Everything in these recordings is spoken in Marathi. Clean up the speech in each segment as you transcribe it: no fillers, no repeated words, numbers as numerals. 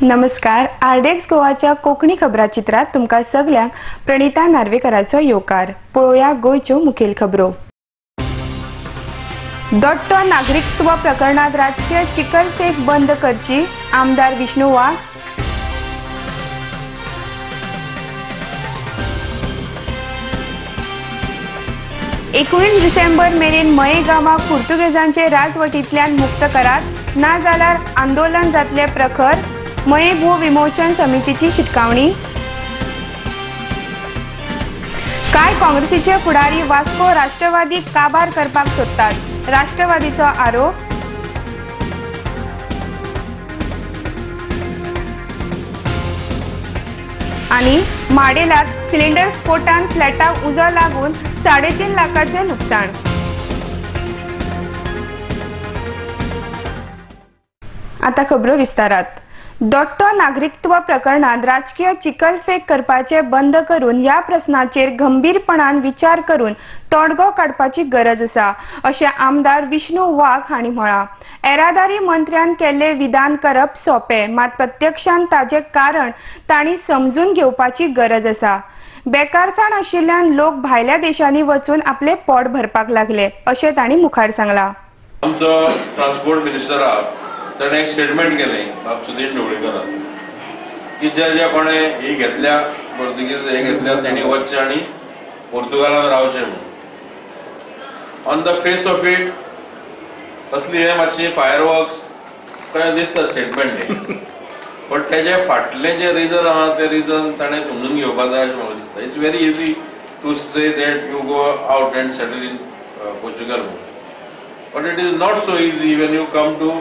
नमस्कार. आरडेक्स गोवाच्या कोंकणी खबराचित्रात तुमकां सगळ्यांक प्रणिता नार्वेकराचो येवकार. पळोवया गोंयच्यो मुखेल खबरो. दोट्टो नागरिकत्व प्रकरणात राजकीय चिकलफेक बंद करची, आमदार विष्णू वाघ. एकुणीस डिसेंबर मेरेन मये गांवाक पुर्तुगेजांचे राजवटींतल्यान मुक्त करात, ना जाल्यार आंदोलन जातले प्रखर. मये भू विमोचन समितीची शिटकावणी. कांय काँग्रेसीचे फुडारी वास्को राष्ट्रवादी काबार करपाक सोदतात, राष्ट्रवादीचो आरोप. आनी माडेलात सिलिंडर स्फोटान फ्लॅटाक उजो लागून 3.5 लाखांचे नुकसाण. आता खबरो विस्तारात. दोट्टो नागरिकत्व प्रकरणात राजकीय चिकलफेक करपाचे बंद करून ह्या प्रश्नाचेर गंभीरपणान विचार करून तोडगो काडपाची गरज आसा, अशें आमदार विष्णू वाघ हांणी म्हळां. येरादारी मंत्र्यान केल्ले विधान करप सोंपें, मात प्रत्यक्षांत ताचें कारण तांणी समजून घेवपाची गरज आसा. बेकारसाण आशिल्ल्यान लोक भायल्या देशांनी वचून आपले पोट भरपाक लागले, अशें तांणी मुखार सांगलां. आमचो ट्रान्सपोर्ट मिनिस्टराक ताणें एक स्टेटमेंट केलें बाब सुदीन ढवळीकरान की जे कोणे ही घेतल्या पोर्तुगीज हे घेतल्या तेणी वचचें आनी पोर्तुगालांत रावचें म्हणून. On the face of it कसली हे मातशी फायरवर्क्स कशें दिसता स्टेटमेंट बट तेजे फाटलें जे रिजन आहा तें रिजन ताणें समजून घेवपाक जाय अशें म्हाका दिसता. It's very easy to say that you go out and settle in Portugal but it is not so easy when you come to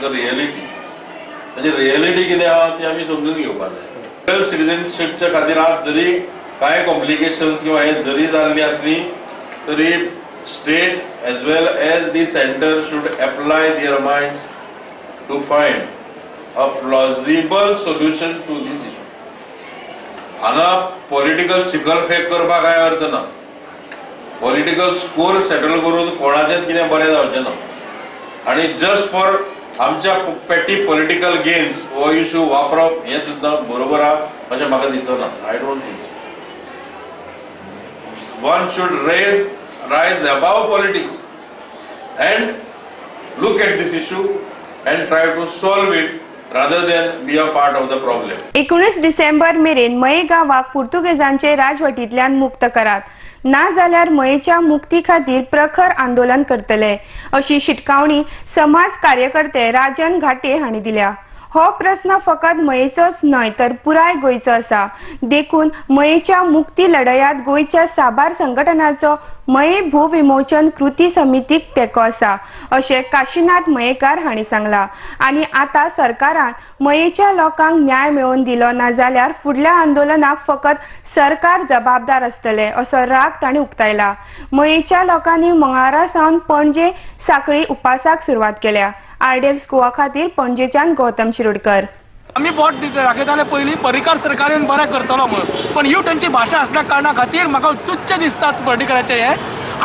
the reality. म्हणजे रियलिटी कितें आहा ती आमी समजून घेवपाक जाय. सिटीजनशिपच्या खातीर आज जरी कांय कॉम्प्लिकेशन किंवा हे जरी जाल्ली आसली तरी state as well as the centre should apply their minds to find a plausible solution to this issue. हांगा पॉलिटिकल चिकलफेक करपाक कांय अर्थ ना. पॉलिटिकल स्कोर सेटल करून कोणाचेंच कितें बरें जावचें ना आनी जस्ट फॉर आमच्या पेटी पॉलिटिकल गेन्स हो इश्यू वापरप हें सुद्दां बरोबर आहा अशें म्हाका दिसना. I don't think one should rise above politics and look at this issue and try to solve it rather than be a part of the problem. 19 डिसेंबर मेरेन मये गांवाक पुर्तुगेजांचे राजवटींतल्यान मुक्त करात, ना जाल्यार मयेच्या मुक्ती खातीर प्रखर आंदोलन करतले, अशी शिटकावणी समाज कार्यकर्ते राजन घाटे हांणी दिल्या. हो प्रश्न फकत मयेचोच न्हय तर पुराय गोंयचो आसा. देखून मयेच्या मुक्ती लढयात गोंयच्या साबार संघटनांचो मये भू विमोचन कृती समितीक तेंको आसा, अशें काशीनाथ मयेकार हांणी सांगलां. आनी आतां सरकारान मयेच्या लोकांक न्याय मेळोवन दिलो ना जाल्यार फुडल्या आंदोलनाक फकत सरकार जबाबदार आसतले, असो राग तांणी उक्तायला. मयेच्या लोकांनी मंगळारा सावन पणजे साखळी उपासाक सुरवात केल्या. आरडेक्स गोवा खातीर पणजेच्यान गौतम शिरोडकर. आम्ही बोट दाखयताले पयलीं परिकार सरकारान बरें करतलो म्हणून, पण ह्यो तांची भाशा असल्या कारणा खातीर म्हाका तुच्छ दिसतात पर्टिकराचे हे.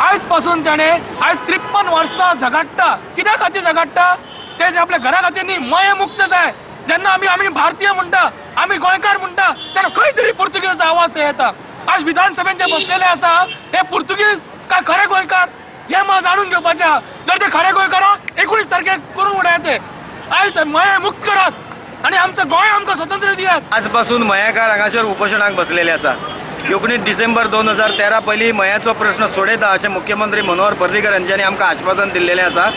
आयज पासून ताणें आयज 53 वर्सां झगडटा. कित्या खातीर झगडटा ते आपल्या घरा खातीर न्ही, मये मुक्त जाय. जेन्ना आमी भारतीय म्हणटा, आमी गोंयकार म्हणटा, तेन्ना खंय तरी पुर्तुगीज आवाज येता. आज विधानसभेत जे बसलेले आसा हे पुर्तुगीज काय खरे गोंयकार हे म्हाका जाणून घेवपाचें आहा. जर ते खरे गोंयकारा 19 तारखेक करून उडयाचे. आयज मये मुक्त करात आणि आमचं गोंय आमकां स्वतंत्र दियात. आजपासून मयेकार हांगासर उपोशणाक बसलेले आसा. 19 डिसेंबर 2013 पयलीं मयाचो प्रश्न सोडयता अशें मुख्यमंत्री मनोहर पर्रीकर हांच्यांनी आमकां आश्वासन दिल्लेलें आसा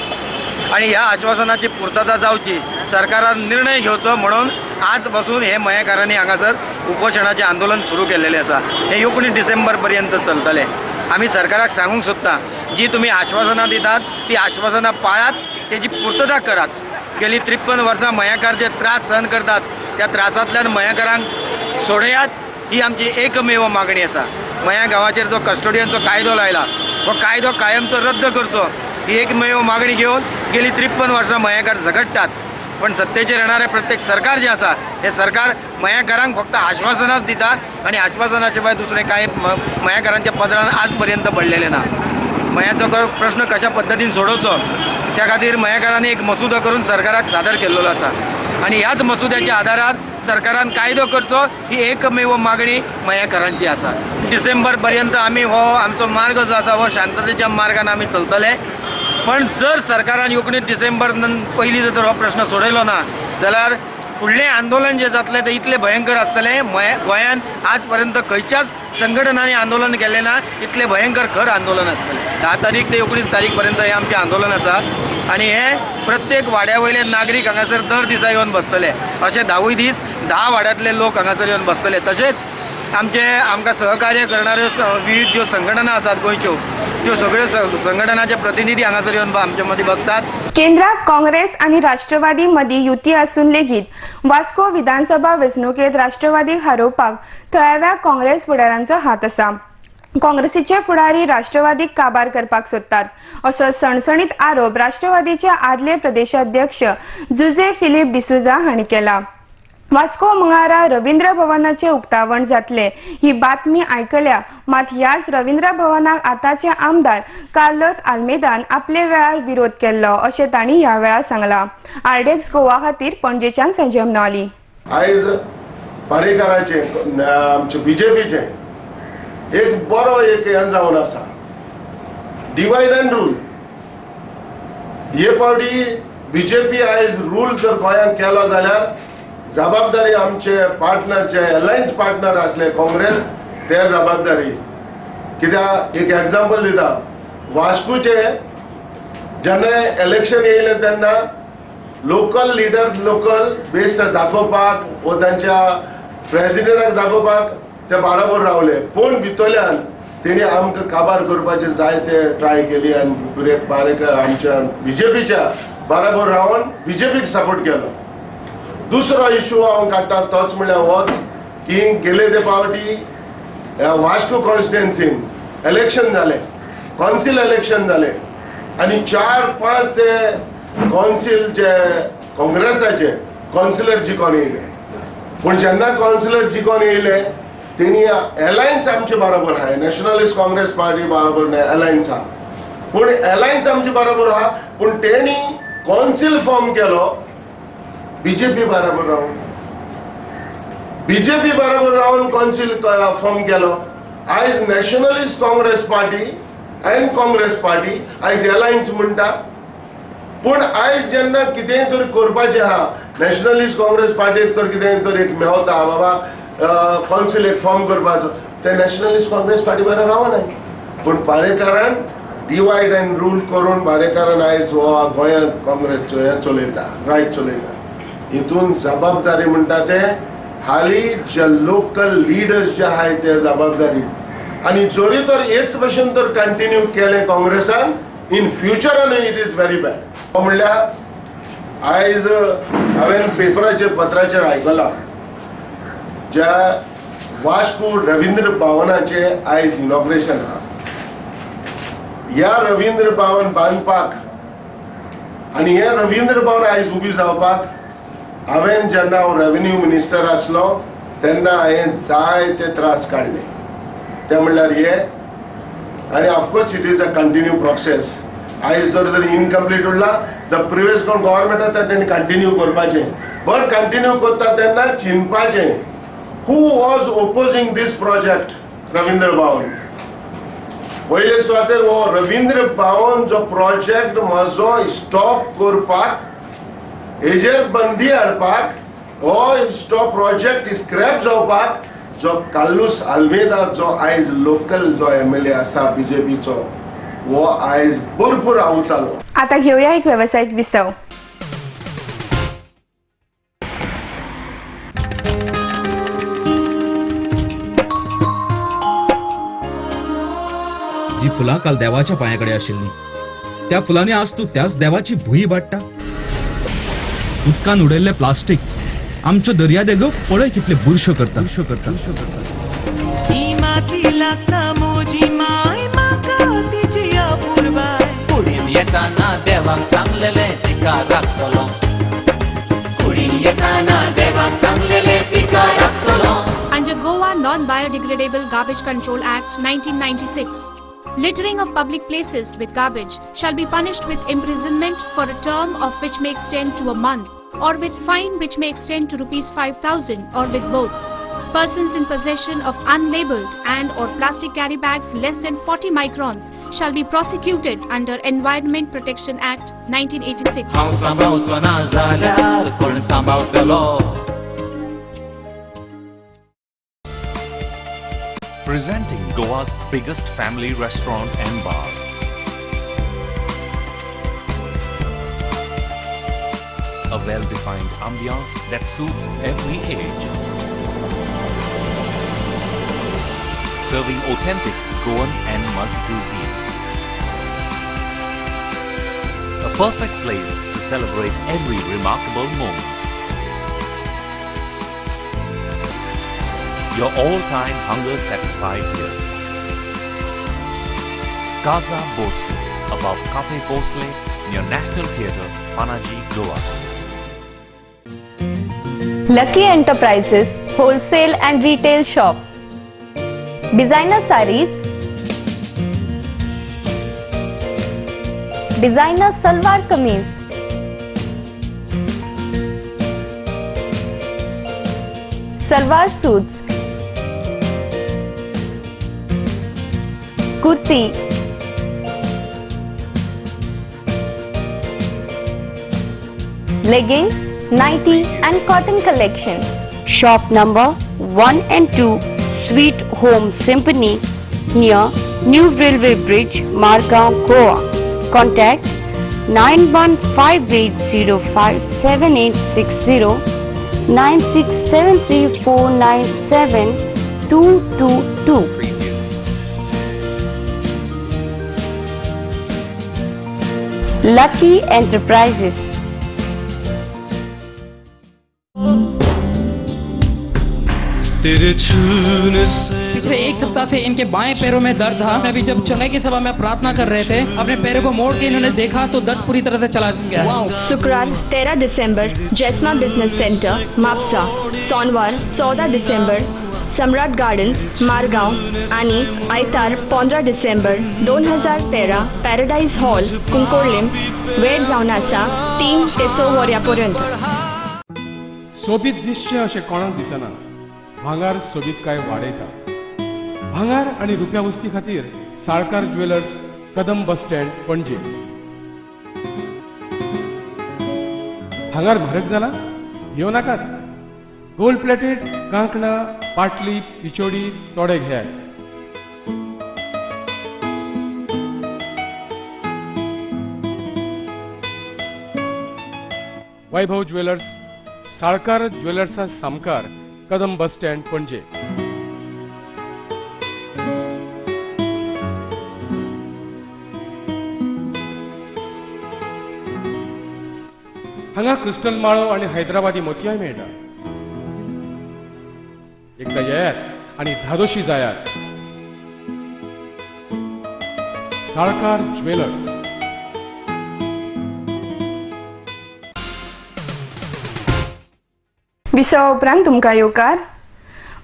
आणि ह्या आश्वासनाची पूर्तता जावची सरकारान निर्णय घेवचो म्हणून आज पासून हे मयेकारांनी हांगासर उपोशणाचें आंदोलन सुरू केल्लेलें आसा. हे 19 डिसेंबर पर्यंत चलतलें. आमी सरकाराक सांगूंक सोदता जी तुमी आश्वासनां दितात ती आश्वासनां पाळात, तेजी पूर्तता करात. गेली 53 वर्सां मयेकार जे त्रास सहन करतात त्या त्रासांतल्यान मयेकारांक सोडयात ही आमची एकमेव मागणी आसा. मया गांवाचेर जो कस्टोडियनचो कायदो लायला हो कायदो कायमचो रद्द करचो ही एकमेव मागणी घेवन गेली 53 वर्सां मयेकार झगडटात. पण सत्तेचेर येणारे प्रत्येक सरकार जे आसा हे सरकार मयेकारांक फक्त आश्वासनांच दितात आणि आश्वासना शिवाय दुसरे कांय मयेकारांच्या पदरान आज पर्यंत पडलेले ना. मयाचो प्रश्न कशा पद्धतीन सोडोवचो त्या खातीर मयेकारांनी एक मसुदो करून सरकाराक सादर केल्लो आसा. आणि ह्याच मसुद्याच्या आधारात सरकारान कायदो करचो ही एकमेव मागणी मयेकारांची आसा. डिसेंबर पर्यंत आम्ही हो आमचो मार्ग जो आसा हो शांततेच्या मार्गान आम्ही चलतले. पण जर सरकारान 19 डिसेंबर पयलीं जर हो प्रश्न सोडयलो ना जाल्यार फुडलें आंदोलन जे जातलें ते इतले भयंकर आसतलें. गोंयांत आज पर्यंत खंयच्याच संघटनांनी आंदोलन केलें ना इतले भयंकर खर आंदोलन आसतलें. 10 तारीख ते 19 तारीख पर्यंत हे आमचें आंदोलन आसा आणि हे प्रत्येक वाड्यावयले नागरीक हांगासर दर दिसा येवन बसतले. अशे 10 दीस 10 वाड्यांतले लोक हांगासर येवन बसतले. तशेंच आमकां सहकार्य करणाऱ्यो विविध ज्यो संघटना आसात गोंयच्यो त्यो सगळ्यो संघटनाचे प्रतिनिधी हांगासर येवन आमचे मदीं बसतात. केंद्रात काँग्रेस आणि राष्ट्रवादी मदीं युती असून लेगीत वास्को विधानसभा वेंचणुकेत राष्ट्रवादीक हारोवपाक थळाव्या काँग्रेस फुडाऱ्यांचो हात आसा. काँग्रेसीचे फुडारी राष्ट्रवादीक काबार करपाक सोदतात असो सणसणीत आरोप राष्ट्रवादीचे आदले प्रदेशाध्यक्ष जुजे फिलिप डिसुजा हांणी केला. वास्को मंगळारा रवींद्र भवनाचे उक्तावण जातले ही बातमी आयकल्या, मात ह्याच रवींद्र भवनाक आताचे आमदार कार्लोस आल्मेदान आपले वेळार विरोध केल्लो अशें तांणी ह्या वेळार सांगला. आरडेक्स गोवा खातीर पणजेच्यान संजय mnoली. आयज पारेकराचे आमचे बीजेपीचे एक बरो एक हें जावन आसा डिवायड अँड रूल. हे फावटी बीजेपी आयज रूल जर गोंयांत केलो जाल्यार जबाबदारी आमचे पार्टनरचे अलायन्स पार्टनर असले काँग्रेस ते जबाबदारी. कित्याक एक एग्जाम्पल दिता, वास्कोचे जेन्ना इलेक्शन येयले तेन्ना लोकल लिडर्स लोकल बेस्ट दाखोवपाक व तांच्या प्रेसिडेंटाक दाखोवपाक ते बरोबर रावले. पूण भितरल्यान तेणी आमकां काबार करपाचे जायते ट्राय केली आनी पारेकर आमच्या बीजेपीच्या बरोबर रावन बीजेपीक सपोर्ट केलो. दुसरो इश्यू हांव काडटा तोच म्हळ्यार होच की गेले ते फावटी वास्को कॉन्स्टिट्युएन्सीन इलेक्शन जालें, कौन्सिल इलेक्शन जालें आनी 4-5 ते कौन्सिल जे काँग्रेसाचे कौन्सिलर जिखून येयले. पूण जेन्ना कौन्सिलर जिखून येयले तेणी अलायन्स आमचे बरोबर आहा, नॅशनलिस्ट काँग्रेस पार्टी बरोबर न्हय अलायन्स आहा. पूण अलायन्स आमचे बरोबर आहा पूण तेणी कौन्सिल फॉर्म केलो बीजेपी बरोबर रावन. बीजेपी बरोबर रावन कौन्सिल फॉर्म केलो. आयज nationalist Congress party end Congress party आयज अलायन्स म्हणटा. पूण आयज जेन्ना कितेंय तरी करपाचें आहा नॅशनलिस्ट काँग्रेस पार्टीक तर कितेंय तरी एक मेळता बाबा कौन्सिल एक फॉर्म करपाचो ते नॅशनलिस्ट काँग्रेस पार्टी बरोबर रावनाय. पूण पारेकरान डिवायड अँड रूल करून पारेकरान आयज हो गोंयांत काँग्रेसचो हें चलयता, रायट चलयता. हितून जबाबदारी म्हणटा ते हाली जे लोकल लिडर्स जे आहाय ते जबाबदारी. आनी जरी तर हेच भशेन तर कंटिन्यू केलें काँग्रेसान इन फ्युचरान इट इज व्हेरी बॅड. म्हणल्यार आयज हांवेन पेपराचेर पत्राचेर आयकलां ज्या वास्को रवींद्र भवनाचे आयज इनॉग्रेशन आहा. ह्या रवींद्र भवन बांदपाक आनी हे रवींद्र भवन आयज उबी जावपाक हांवेन जेन्ना हांव रेव्हेन्यू मिनिस्टर आसलो तेन्ना हांवें जायते त्रास काडले. ते म्हणल्यार हे आनी of course it is a continue process. आयज जर इनकम्प्लीट उरला द प्रिवियस गव्हर्मेंट आसा तेणी कंटिन्यू करपाचें. बट कंटिन्यू करता तेन्ना चिंतपाचें who was opposing this project Ravindra Bhavan. पयले सुवातेर हो रवींद्र भवन जो प्रोजेक्ट म्हजो स्टॉप करपाक हेजेर बंदी हाडपाक हो स्टॉप प्रोजेक्ट स्क्रॅप जावपाक जो कार्लोस आल्मेदा जो आयज लोकल जो MLA आसा बीजेपीचो हो आयज भरपूर आवतालो. आता घेऊया एक व्यावसायिक विसव. जी फुलां काल देवाच्या पांयाकडे आशिल्ली त्या फुलांनी आज तू त्याच देवाची भुई वाडटा. उदकान उडयल्ले प्लास्टीक आमच्यो दर्या देगो पळय कितले बुरश्यो करता. येताना देवाक चांगलेले पिका राखतलो. कुडी येताना देवाक चांगलेले पिका राखतलो. Under Goa Non-Biodegradable Garbage Control Act 1996, littering of public places with garbage shall be punished with imprisonment for a term of which may extend to a month or with fine which may extend to rupees 5,000 or with both. Persons in possession of unlabeled and or plastic carry bags less than 40 microns shall be prosecuted under Environment Protection Act 1986. Presenting Goa's biggest family restaurant and bar. A well-defined ambiance that suits every age. Serving authentic Goan and multi-cuisine. A perfect place to celebrate every remarkable moment. Your all-time hunger satisfied here. Casa Borsu, above Cafe Bosle, near National Theatre, Panaji, Goa. Lucky Enterprises Wholesale and Retail Shop. Designer sarees, designer salwar kameez, salwar suits, kurti, leggings, nighty and cotton collection. Shop number 1 and 2, Sweet Home Symphony, near New Railway Bridge, Margao, Goa. Contact 9158057860, 9673497222. Lucky Enterprises. पिछले एक सप्ताह से इनके बाएं पैरों में दर्द था। अभी जब चंगाई की सभा में प्रार्थना कर रहे थे, अपने पैरों को मोड़ के इन्होंने देखा तो दर्द पूरी तरह से चला गया। शुक्रवार 13 दिसंबर जैसमा बिजनेस सेंटर मापसा, सोमवार 14 दिसंबर सम्राट गार्डन्स मारगांव आणि आयतार 15 डिसेंबर 2013 पॅराडाईज हॉल कुंकोळ्ळेम वेळ जावन आसा 3 ते 6 वऱ्यापर्यंत। सोबीत दिसचे अशें कोणाक दिसना, भांगार सोबीतकाय वाडयता। भांगार आणि रुप्या वस्ती खातीर Salkar jewellers, Kadam bus stand, पणजे। भांगार म्हारग जाला? घेव नाकात। गोल्ड प्लेटेड कांकणां, पाटली, पिचोडी तोडे घेयात। वैभव ज्वेलर्स, साळकार ज्वेलर्सा सामकार, कदम बस स्टँड, पणजे। हांगा क्रिस्टल माळो आणि हैदराबादी मोतयाय मेळटा। एकदा येयात आणि धादोशी जायात। साळकार ज्वेलर्स। विसव उपरांत तुमकां येवकार।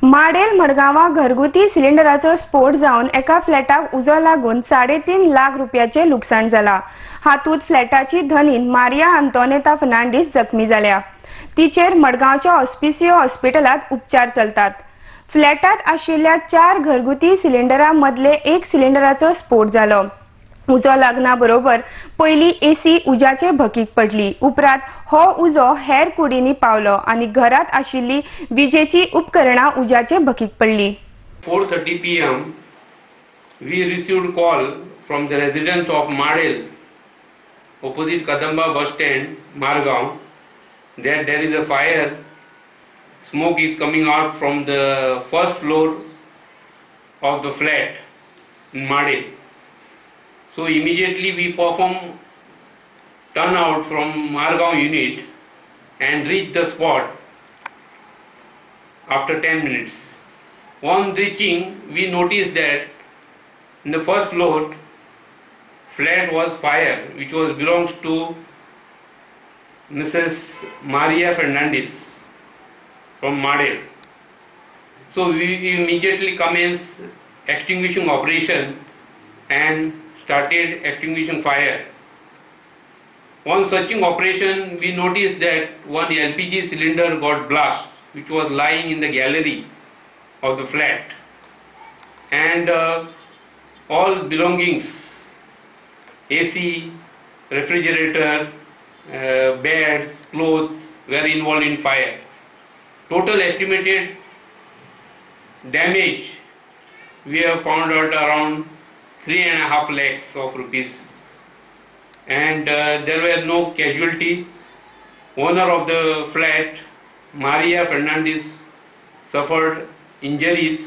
माडेल मडगांवां घरगुती सिलिंडराचो स्फोट जावन एका फ्लॅटाक उजो लागून 3.5 लाख रुपयाचे लुकसाण जाला। हातूंत फ्लॅटाची धनीन मारिया आंतोनेता फर्नांडीस जखमी जाल्या। तिचेर मडगांवच्या ऑस्पिसियो हॉस्पिटलांत उपचार चलतात। फ्लॅटांत आशिल्ल्या 4 घरगुती सिलिंडरां मदले एक सिलिंडराचो स्फोट जालो। उजो लागना बरोबर पयली एसी उज्याचे भकीक पडली। उपरांत हो उजो हेर कुडींनी पावलो आणि घरात आशिल्ली विजेची उपकरणां उज्याचे भकीक पडली। 4:30 p.m. we received call from the residents of Madel opposite Kadamba bus stand, Margao, that there is a fire. Smoke is coming out from the first floor of the flat in Madel. So immediately we perform turnout from Margao unit and reach the spot after 10 minutes. On reaching, we noticed that in the first floor flat was fire, which was belongs to Mrs. Maria Fernandez from Madel. So we immediately commenced extinguishing operation and started extinguishing fire. On searching operation, we noticed that one LPG cylinder got blast, which was lying in the gallery of the flat, and all belongings, AC, refrigerator, beds, clothes were involved in fire. Total estimated damage we have found out around 3.5 lakhs of rupees, and there were no casualties. Owner of the flat, Maria Fernandez, suffered injuries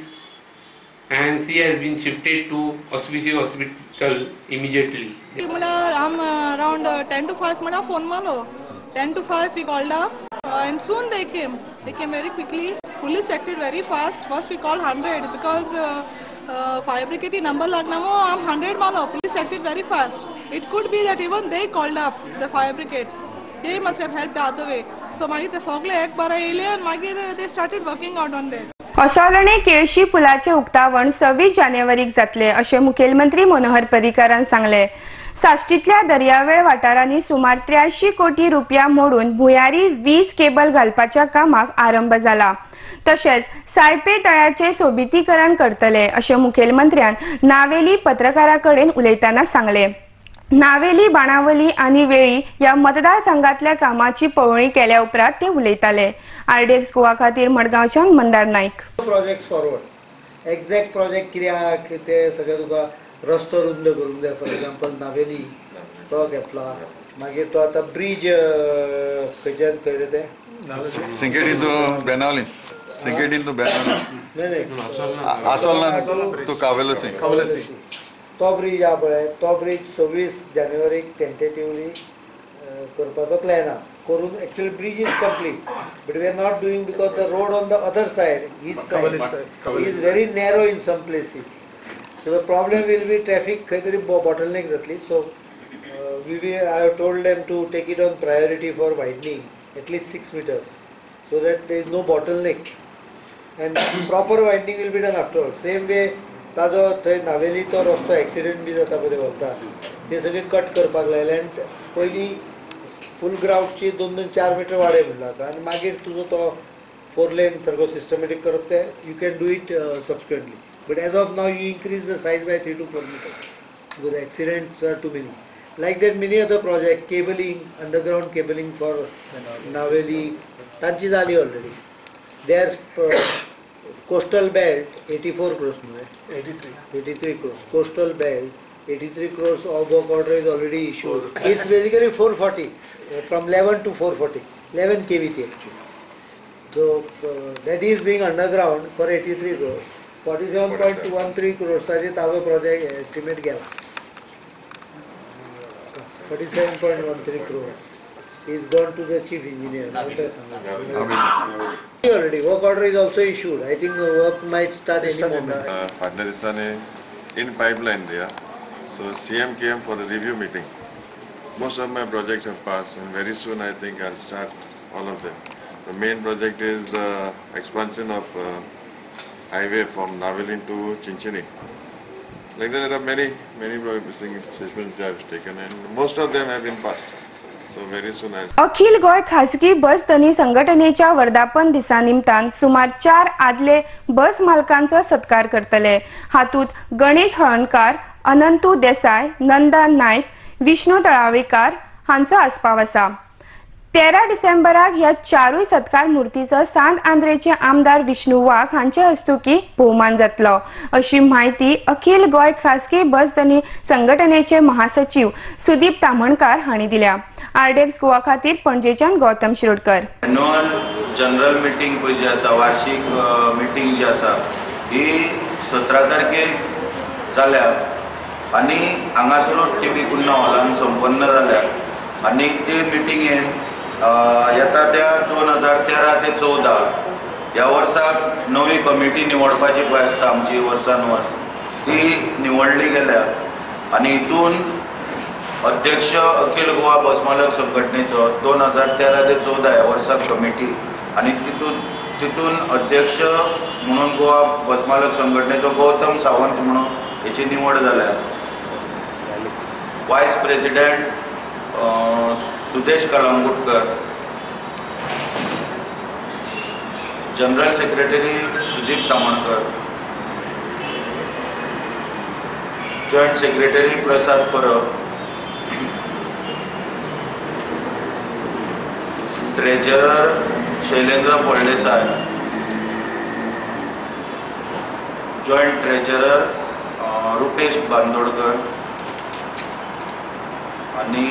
and she has been shifted to Auspicio Hospital immediately. Around 10 to 5 phone malo. 10 to 5 we called up and soon they came. They came very quickly. Police acted very fast. First we called 100 because fire brigade number lagnamo 100 malo. Police acted very fast. It could be that even they called up the fire brigade. They must have helped the other way. So magi te sogle ek bara येले and magi they started working out on that. असोलणे केळशी पुलाचे उक्तावण 26 जानेवारीक जातले अशें मुखेलमंत्री मनोहर पर्रीकारान सांगले. साश्टीतल्या दर्यावेळ वाठारांनी सुमार 83 कोटी रुपया मोडून भुयारी वीज केबल घालपाच्या कामाक आरंभ जाला. तशेंच सायपे तळ्याचे सोबितीकरण करतले अशें मुखेलमंत्र्यान नावेली पत्रकारांकडेन उलयतना सांगले. नावेली, बाणावली आनी वेळी या मतदारसंघातल्या कामाची पळोवणी केल्या उपरांत ते उलयताले. आरडीएक्स गोवा खातीर मडगांवच्यान मंदार नायक. प्रोजेक्ट फॉरवर्ड एक्झॅक्ट प्रोजेक्ट कित्याक ते सगळे तुका रस्तो रुंद करूंक जाय. फॉर एग्जांपल नावेली तो घेतला, मागीर तो आतां ब्रिज खंयच्यान खंय रे ते सिंकेटीन to Benaulim, सिंकेटीन to Benaulim, आसोलना to कावेलोसी तो ब्रिज आहा पळय, तो ब्रिज 26 जानेवारीक टेंटेटिवली करपाचो प्लॅन आहा. करून actually bridge is complete but we are not doing because the road on the other side is very narrow in some places. So the problem will be traffic खंय तरी बॉटलनेक जातली. So I have told them to take it on priority for widening at least 6 meters so that there is no bottleneck and proper widening will be done afterwards. Same way ताजो थंय नावेली तो रस्तो एक्सिडेंट बी जाता पळय वता ते सगळे कट करपाक लायले आनी पयलीं फूल ग्राउंडची 2-4 मीटर वाडय म्हणटा आनी मागीर तुजो तो 4 lane सारको सिस्टमॅटीक करप ते you can do it subsequently. But as of now you increase the size by 3 to 4 meters because accidents are too many. Like that many other project, cabling, underground cabling for Naveli, तांची जाली already. Their coastal belt 84 crores, 83 crores. Coastal belt 83 crores of work order is already issued. It's basically 440 from 11 to 440, 11 kVT actually. So that is being underground for 83 crores. 47.13 crores ताजे ताजो project estimate गेला. 47.13 crores is gone to the chief engineer. Already work order is also issued. I think work might start any moment. Partneristan in pipeline there. So CM came for the review meeting. Most of my projects have passed and very soon I think I'll start all of them. The main project is the expansion of highway from Navelin to Chinchini. Like that, there are many decisions which I have taken and most of them have been passed. So very soon अखिल गोय खासगी बस धनी संघटनेच्या वर्धापन दिसा निमतान सुमार 4 आदले बस मालकांचो सत्कार करतले. हातूंत गणेश हळणकार, अनंतू देसाय, नंदा नायक, विष्णू तळावेकार हांचो आस्पाव आसा. 13 डिसेंबराक ह्या 4 सत्कार मुर्तीचो सांत आंद्रेचे आमदार विष्णू वाघ हांचे हस्तुकी भोवमान जातलो अशी माहिती अखिल गोय खासगी बस धनी संघटनेचे महासचिव सुदीप तामणकार हांणी दिल्या. आरडीएक्स गोवा खातीर पणजेच्यान Gautam Shirodkar. Annual general meeting पळय जी आसा, वार्षिक मिटींग जी आसा ही 17 तारखेक जाल्या आनी हांगासरूच टीबी कुन्ना हॉलान संपन्न जाल्या आनी ते मिटींगेन येता त्या 2013 ते 14 ह्या वर्साक नवी कमिटी निवडपाची पळय आसता आमची वर्सान वर्स ती निवडली गेल्या आनी हितून अध्यक्ष अखिल गोवा बस मालक संघटनेचो 2013 ते 14 ह्या वर्साक कमिटी आनी तितून अध्यक्ष म्हणून गोवा बस मालक संघटनेचो गौतम सावंत म्हणून हेची निवड जाल्या. Vice president Sudesh Kalangutkar, general secretary Sujit Tamankar, joint secretary Prasad Parab, treasurer Shailendra Phaldesai, joint treasurer Rupesh Bandodkar आणि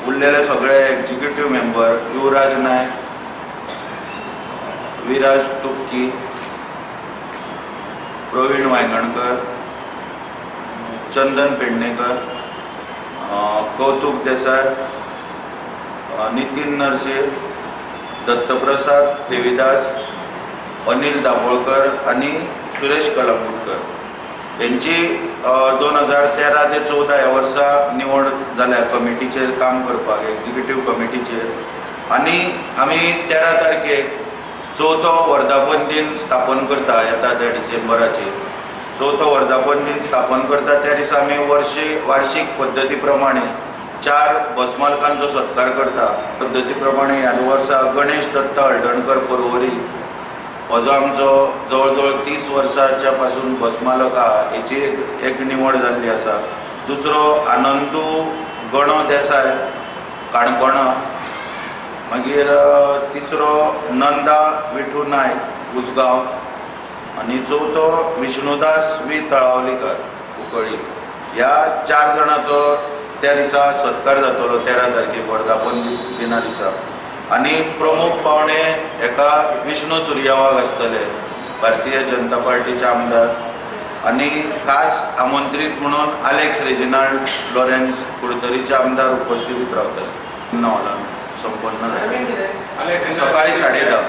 उरलेले सगळे एक्झिक्युटिव्ह मेंबर युवराज नायक, विराज तुपकी, प्रवीण वायगणकर, चंदन पेडणेकर, कौतुक देसाय, नितीन नरसे, दत्तप्रसाद देविदास, अनिल दाभोळकर आणि सुरेश कलंगुटकर यांची 2013 ते 14 ह्या वर्सा निवड जाल्या कमिटीचेर काम करपाक, एक्झिक्युटिव्ह कमिटीचेर। आणि आमी 13 तारखेक 4थो वर्धापन दिन स्थापन करता, येता त्या डिसेंबराचेर 4थो वर्धापन दिन स्थापन करता त्या दिसा आमी वार्षिक पद्दती प्रमाणे 4 बसमालकांचो सत्कार करता। पद्दती प्रमाणे ह्या वर्सा गणेश दत्त हळदणकर परवरी हो जो आमचो जवळ 30 वर्सांच्या पासून बसमालक आहा, हेची एक निवड जाल्ली आसा। दुसरो आनंदू गणो देसाय काणकोणा, मागीर तिसरो नंदा विठू नायक उसगांव आणि चौथो विष्णुदास वी तळावलीकर कुंकळी। ह्या 4 जाणांचो त्या दिसा सत्कार जातलो 13 तारखेक वर्धापन दिना दिसा। आणि प्रमुख पावणे एका विष्णू सुर्यवाग आसतले, भारतीय जनता पार्टीचे आमदार, आणि खास आमंत्रित म्हणून अलेक्स रेजिनाल्ड लॉरेन्स कुडतरीचे आमदार उपस्थित रावतले। नवला संपन्न जाले सकाळी 10:30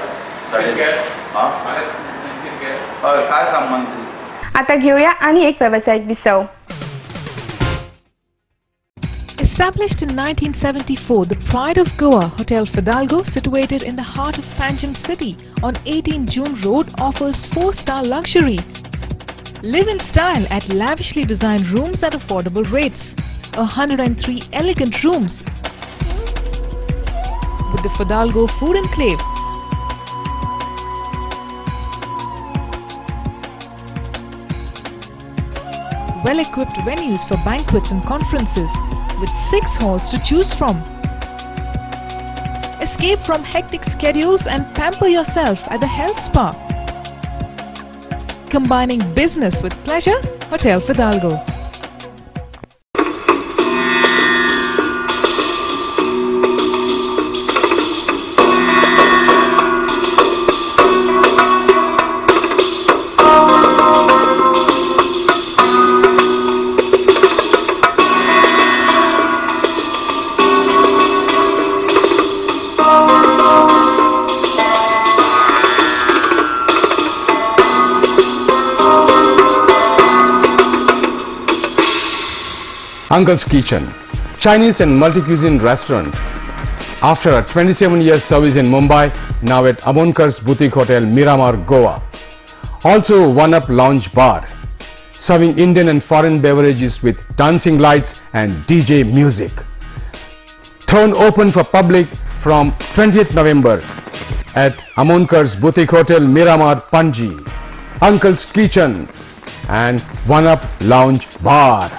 हय खास आमंत्रित। आता घेऊया आणि एक व्यावसायिक विसव। Established in 1974, the Pride of Goa Hotel Fidalgo, situated in the heart of Panjim city on 18 June Road, offers 4-star luxury. Live in style at lavishly designed rooms at affordable rates. 103 elegant rooms with the Fidalgo Food Enclave. Well-equipped venues for banquets and conferences, with 6 halls to choose from. Escape from hectic schedules and pamper yourself at the health spa. Combining business with pleasure, Hotel Fidalgo. Uncle's Kitchen, Chinese and multi-cuisine restaurant. After a 27-year service in Mumbai, now at Amonkar's Boutique Hotel, Miramar, Goa. Also One-Up Lounge Bar, serving Indian and foreign beverages with dancing lights and DJ music. Thrown open for public from 20th November at Amonkar's Boutique Hotel, Miramar, Panji. Uncle's Kitchen and One-Up Lounge Bar.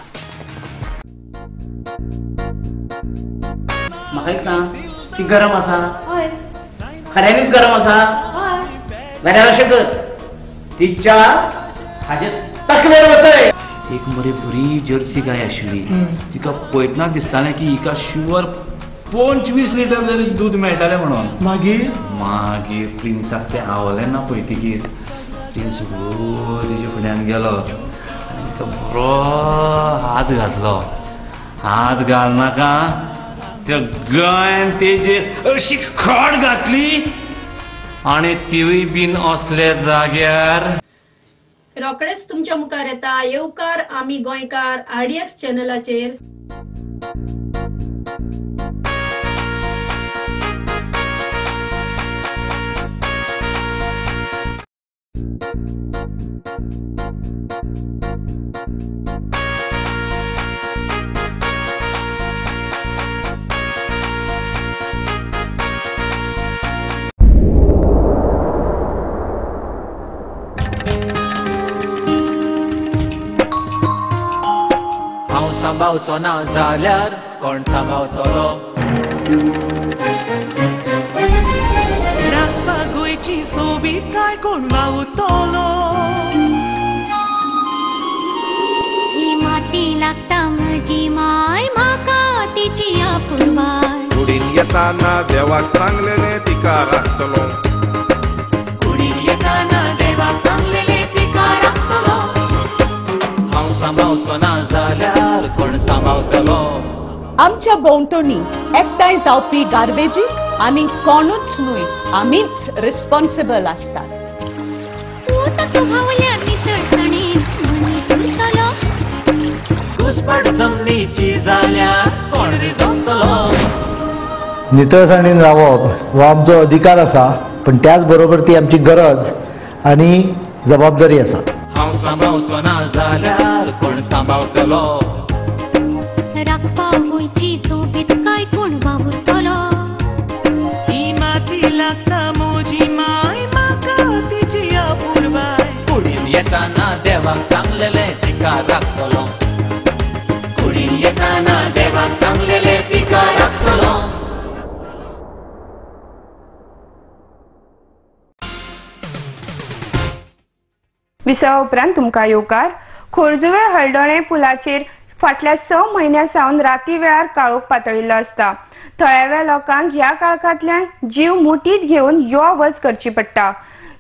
म्हाका एक सांग, ती गरम आसा? हय. खऱ्यांनीच गरम आसा? हय. बरें अशें कर, ती च्या हाजे तकलेर वतय। एक मरे बरी जर्सी गाय आशिल्ली, तिका पळयतना दिसतालें की हिका शुवर 25 लिटर तरी दूध मेळटालें म्हणून। मागीर प्रिन्साक तें आवडलें ना पळयतकीर प्रिन्स तेजे फुड्यान गेलो आनी तिका बरो हात घातलो। हात घालनाका त्या गायन तेजेर अशी खड घातली आणि तिवूय बीन असले जाग्यार। रोकडेच तुमच्या मुखार येता येवकार आमी गोंयकार RDX चॅनलाचेर। सांबाळचो ना जाल्यार कोण सांबाळतलो राखपाक गोंयची सोबीतकाय कोण वावुरतलो ही माती लागता म्हजी माय म्हाका तिची आपुरबाय कुडीन येताना देवाक सांगलेले तिका राखतलो कुडीन येताना देवाक सांगलेले तिका राखतलो हांव सांबाळचो ना जाल्यार कोण सांबाळतलो आमच्या भोंवतणी एकठांय जावपी गार्बेजीक आमी कोणूच न्हय आमीच रिस्पॉन्सिबल आसतात घुसपट जमनीची जाल्यार कोण रिजवतलो नितळसाणीन रावप हो आमचो अधिकार आसा पण त्याच बरोबर ती आमची गरज आनी जबाबदारी आसा हांव सांबाळचो ना जाल्यार कोण सांबाळतलो राखपा गोंयची सोबीतकाय कोण वावुरतलो ही माती लागता म्हजी माय म्हाका तिची आपुरबाय कुडीन येताना देवाक सांगलेले तिका राखतलो कुडीन येताना देवाक सांगलेले तिका राखतलो विसवा उपरांत तुमकां येवकार खोर्जुवे हळदोणे पुलाचेर फाटल्या 6 म्हयन्यां सावन राती वेळार काळोख पातळिल्लो आसता थळाव्या लोकांक ह्या काळखांतल्यान जीव मुठीत घेवन यो वच करची पडटा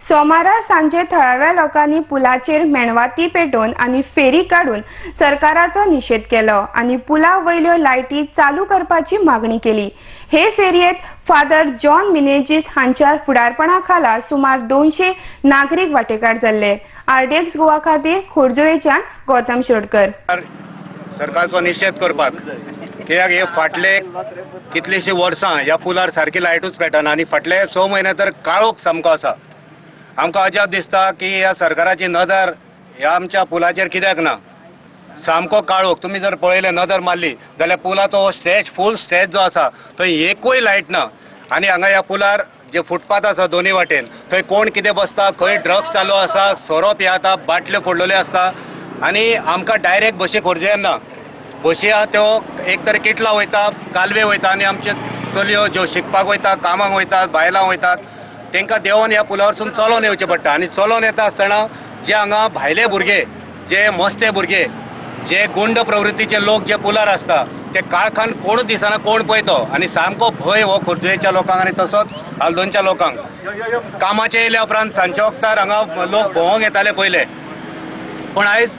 सोमारा सांजे थळाव्या लोकांनी पुलाचेर मेणवाती पेटोवन आनी फेरी काडून सरकाराचो निशेध केलो आनी पुला वयल्यो लायटी चालू करपाची मागणी केली हे फेरयेत फादर जॉन मिनेजीस हांच्या फुडारपणा खाला सुमार 200 नागरीक वांटेकार जाल्ले आरडीएक्स गोवा खातीर खोर्जुवेच्यान गौतम शिरोडकर सरकारचो निशेध करपाक कित्याक हे फाटले कितलीशीं वर्सां ह्या पुलार सारकी लायटूच पेटना आनी फाटले 6 म्हयने तर काळोख सामको आसा आमकां अजाप दिसता की ह्या सरकाराची नदर ह्या आमच्या पुलाचेर कित्याक ना सामको काळोख तुमी जर पळयलें नदर मारली जाल्यार पुलाचो स्टेज फूल स्टेज जो आसा थंय एकूय लायट ना आनी हांगा ह्या पुलार जे फुटपाथ आसा दोनी वाटेन थंय कोण कितें बसता खंय ड्रग्स चालू आसा सोरो पियाता बाटल्यो फोडलेल्यो आसता आनी आमकां डायरेक्ट बशी खोर्जुवेन ना बशी आहा त्यो एक तर किटला वयता कालवे वयता आनी आमचे चलयो ज्यो शिकपाक वयता कामाक वयतात बायलां वयतात तांकां देंवन ह्या पुलावरसून चलोवन येवचें पडटा आनी चलोवन येता आसतना जे हांगा भायले भुरगे जे मस्ते भुरगे जे गुंड प्रवृत्तीचे लोक जे पुलार आसता ते काळखान कोणूच दिसना कोण पळयतो आनी सामको भंय हो खोर्जुवेच्या लोकांक आनी तसोच हालदोनच्या लोकांक कामाचे येयल्या उपरांत सांजच्या वक्तार हांगा लोक भोंवंक येताले पयले पण आयज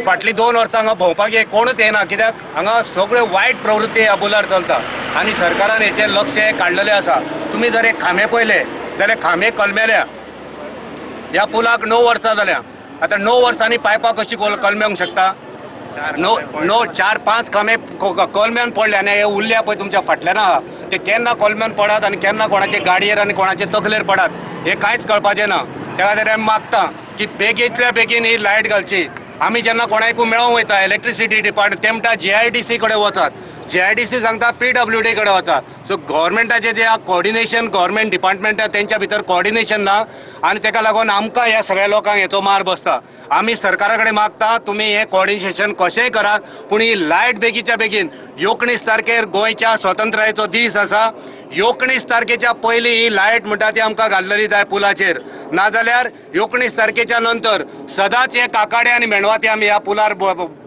फाटली 2 वर्सां हांगा भोंवपाक कोणूच येना कित्याक हांगा सगळ्यो वायट प्रवृत्ती ह्या पुलार चलता आनी सरकारान हेचेर लक्ष काडलेलें आसा तुमी जर एक खांबे पळयले जाल्यार खांबे कलमेल्या ह्या पुलाक 9 वर्सां जाल्या आतां 9 वर्सांनी पायपां कशी कलमेवंक शकता 4-5 खांबे कलम्यान पडले आनी हे उरल्या पळय तुमच्या फाटल्यान आहा ते केन्ना कलम्यान पडात आनी केन्ना कोणाचे गाडयेर आनी कोणाचे तकलेर पडात हे कांयच कळपाचें ना त्या खातीर आमी मागता की बेगींतल्या बेगीन ही लायट घालची आमी जेन्ना कोणाकूय मेळोंक वयता इलेक्ट्रिसिटी डिपार्टमेंट ते म्हणटा GIDC कडेन वचात GIDC सांगता PWD कडेन वचात सो गव्हर्मेंटाचें जे कॉर्डिनेशन गव्हर्मेंट डिपार्टमेंट तेंच्या भितर कॉर्डिनेशन ना आनी ताका लागून आमकां ह्या सगळ्या लोकांक हेचो मार बसता आमी सरकारा कडेन मागता तुमी हे कॉर्डिनेशन कशेंय करात पूण ही लायट बेगीच्या बेगीन 19 तारखेर गोंयच्या स्वतंत्रतायेचो दीस आसा 19 तारखेच्या पयलीं ही लायट म्हणटा ती आमकां घाल्लेली जाय पुलाचेर नाजाल्यार 19 तारखेच्या नंतर सदांच हे काकाडे आनी मेणवाती आमी ह्या पुलार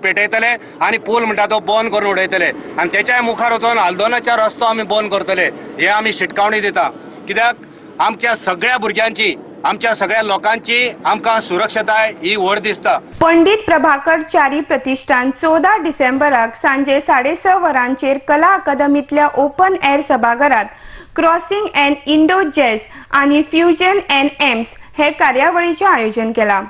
पेटयतले आनी पूल म्हणटा तो बंद करून उडयतले आनी तेच्याय मुखार वचून हालदोनाच्या रस्तो आमी बंद करतले हे आमी शिटकावणी दिता कित्याक आमच्या सगळ्या भुरग्यांची आमच्या सगळ्या लोकांची आमकां सुरक्षताय ही व्हड दिसता पंडित प्रभाकर च्यारी प्रतिष्ठान 14 डिसेंबराक सांजे 6:30 वरांचेर कला अकादमींतल्या ओपन एअर सभाघरात क्रॉसिंग अँड इंडो जॅझ आनी फ्युजन अँड एम्स हे कार्यावळीचें आयोजन केलां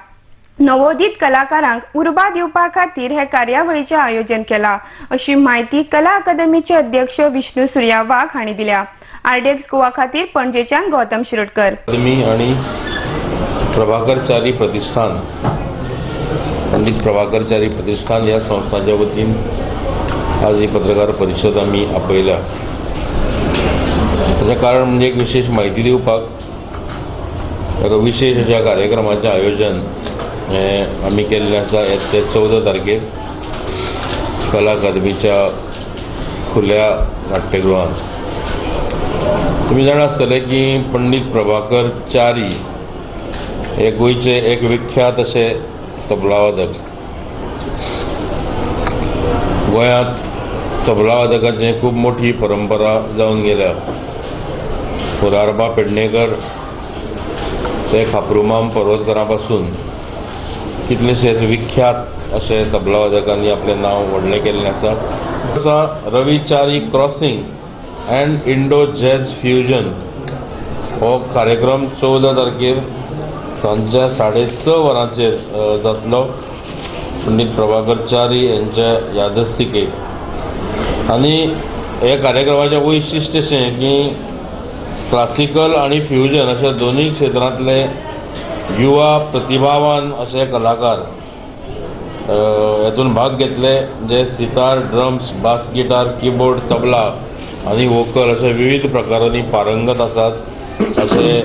नवोदित कलाकारांक उर्बा दिवपा खातीर हे कार्यावळीचें आयोजन केलां अशी माहिती कला अकादमीचे अध्यक्ष विष्णू सुर्या वाघ हांणी दिल्या आरडीएक्स गोवा खातीर पणजेच्यान गौतम शिरोडकर अकादमी आणि प्रभाकर च्यारी प्रतिष्ठान पंडित प्रभाकर च्यारी प्रतिष्ठान या संस्थांच्या वतीन आज ही पत्रकार परिषद आम्ही आपयल्या त्याचं कारण म्हणजे एक विशेष माहिती दिवपाक एका विशेष अशा कार्यक्रमाचे आयोजन आम्ही केल्लें आसा ते 14 तारखेर कला अकादमीच्या खुल्या नाट्यगृहात. तुम्ही जाणा आसतले की पंडित प्रभाकर च्यारी हे गोंयचे एक विख्यात असे तबलावादक. गोंयांत तबलावादकाची खूब मोठी परंपरा जावन गेल्या. मुरारबा पेडणेकर ते खापरुमाम पर्वतकारा पासून कितलेशेच विख्यात असे तबलावादकांनी आपले नाव व्हडलें केल्लें आसा. Ravi Chari crossing and Indo jazz fusion हो कार्यक्रम 14 तारखेर सांजच्या 6:30 वरांचेर जातलो पंडित प्रभाकर च्यारी यांच्या यादस्तिकेक. आनी हे कार्यक्रमाचें वैशिश्ट्य अशें की क्लासिकल आणि फ्युजन अशा दोन्ही क्षेत्रांतले युवा प्रतिभावान असे कलाकार हेतून भाग घेतले, जे sitar, drums, bass guitar, keyboard, tabla आणि वोकल अशा विविध प्रकारांनी पारंगत आसात असे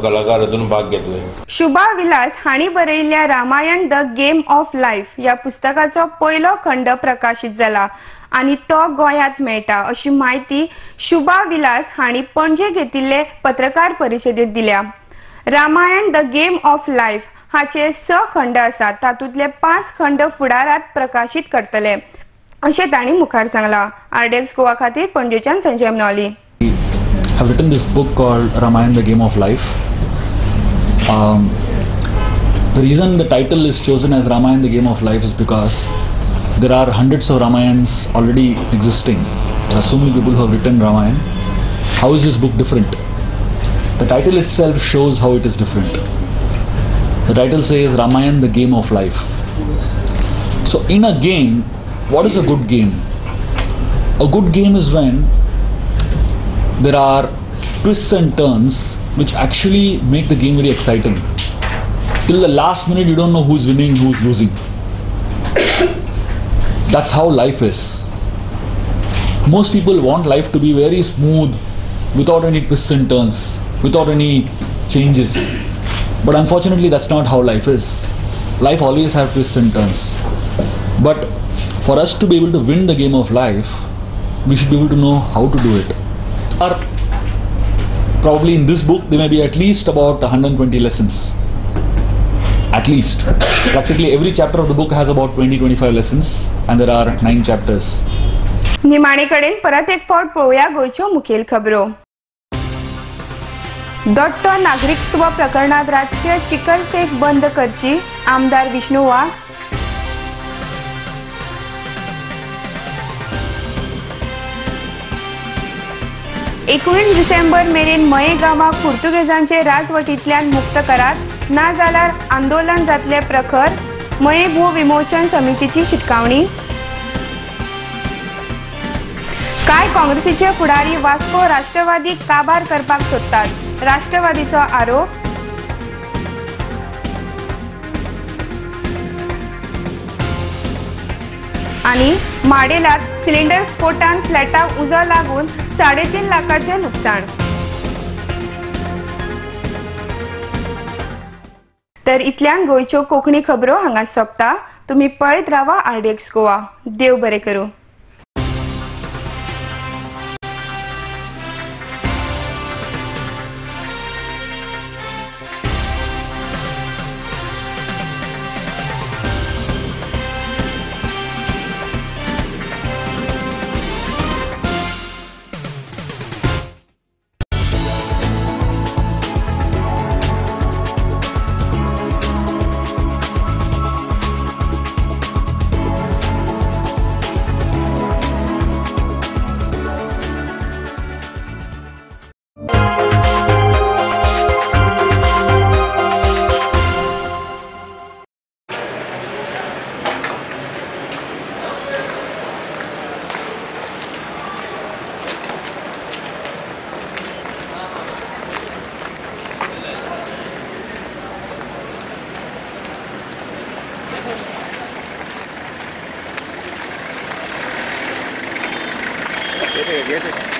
कलाकार हेतून भाग घेतले. शुभा विलास हांणी बरयल्ल्या Ramayana the game of life या पुस्तकाचो पयलो खंड प्रकाशीत जाला आणि तो गोंयांत मेळटा अशी माहिती शुभा विलास हांणी पणजे घेतिल्ले पत्रकार परिशदेत दिल्या. Ramayan the game of life हाचे 6 खंड आसात. तातूंतले 5 खंड फुडारात प्रकाशीत करतले अशें तांणी मुखार सांगला. आरडीएक्स गोवा खातीर पणजेच्यान Sanjay Manoli. I've written this book called Ramayana the Game of Life. The reason the title is chosen as Ramayana the Game of Life is because there are hundreds of Ramayans already existing. There are so many people who have written Ramayana. How is this book different? The title itself shows how it is different. The title says Ramayana the Game of Life. So in a game, what is a good game? A good game is when there are twists and turns which actually make the game very exciting. Till the last minute you don't know who's winning, who's losing. That's how life is. Most people want life to be very smooth, without any twists and turns, without any changes. But unfortunately that's not how life is. Life always has twists and turns. But for us to be able to win the game of life, we should be able to know how to do it. Or probably in this book there may be at least about 120 lessons. At least. Practically every chapter of the book has about 20-25 lessons and there are 9 chapters. निमाणे कडेन परत एक फावट पळोवया गोंयच्यो मुखेल खबरो. दट्ट नागरिकत्व प्रकरणात राजकीय चिकलफेक बंद करची आमदार विष्णू वाघ. डिसेंबर मेरेन मये गांवाक पुर्तुगेजांचे राजवटींतल्यान मुक्त करात, ना जाल्यार आंदोलन जातले प्रखर. मये भू विमोचन समितीची शिटकावणी. काय काँग्रेसीचे फुडारी वास्को राष्ट्रवादी काबार करपाक सोदतात, राष्ट्रवादीचो आरोप. आणि माडेलात सिलिंडर स्फोटान फ्लॅटाक उजो लागून 3.5 लाखाचे नुकसाण. तर इतल्यान गोंयच्यो कोंकणी खबरो हांगा सोंपता. तुम्ही पळयत रावा आरडीएक्स गोवा. देव बरें करूं. Get it.